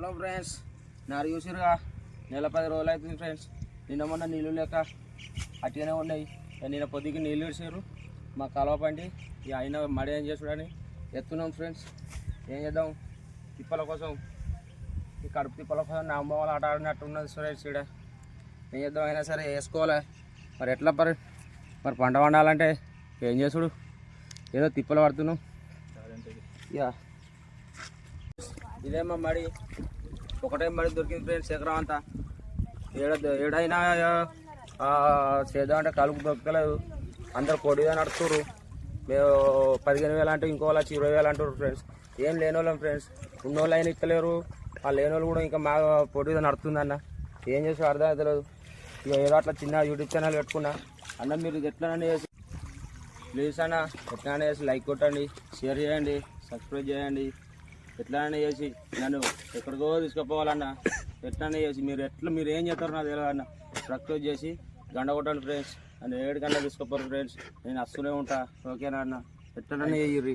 Hello friends, నారు చూసిరుగా నెల 10 రోజులు అవుతుంది ఫ్రెండ్స్. నిన్న మొన్న నీళ్ళు లేక అట్టిగానే ఉన్నాయి. నిన్న పొద్దుకి నీళ్ళు ఇచ్చారు మా కాలువ పండి. ఇక అయినా మడి ఏం చేసుడని ఎత్తున్నాం ఫ్రెండ్స్. ఏం చేద్దాం, తిప్పల కోసం ఈ కడుపు తిప్పల కోసం నా అమ్మ వాళ్ళు ఆట ఆడినట్టు ఉన్నది ఫ్రెండ్స్. ఇక్కడ ఏం చేద్దాం, అయినా సరే వేసుకోవాలి. మరి ఎట్లా మరి పంట పండాలంటే ఏం చేసుడు, ఏదో తిప్పలు పడుతున్నాం. ఇక ఇదేమో మడి, ఒకటే మడి దొరికింది ఫ్రెండ్స్. ఎకరం అంతా ఏడైనా చేద్దాం అంటే కలుపు దొరకలేదు. అందరు కొడిగా నడుస్తున్నారు. మేము 15,000 అంటే ఇంకో వాళ్ళు 20,000 అంటారు ఫ్రెండ్స్. ఏం లేని వాళ్ళం ఫ్రెండ్స్. ఉన్నోళ్ళు అయినా ఇస్తలేరు, ఆ లేని వాళ్ళు కూడా ఇంకా మా పొడిగా నడుతుందన్న. ఏం చేసి అర్థం అవుతలేదు. ఇక ఏదో అట్లా చిన్న యూట్యూబ్ ఛానల్ పెట్టుకున్నా. అన్న మీరు ఎట్లనే చేసి ప్లీజ్ అన్న, ఎట్లనే చేసి లైక్ కొట్టండి, షేర్ చేయండి, సబ్స్క్రైబ్ చేయండి. ఎట్లనే చేసి నన్ను ఎక్కడికో తీసుకుపోవాలన్నా ఎట్లనే చేసి మీరు ఏం చేస్తారో నాకు తెలియదు అన్న. సబ్స్క్రైబ్ చేసి గంట కొట్టండి ఫ్రెండ్స్. నన్ను 7 గంటలు తీసుకుపోరు ఫ్రెండ్స్. నేను వస్తూనే ఉంటా. ఓకేనా అన్న, ఎట్లనే చెయ్యి.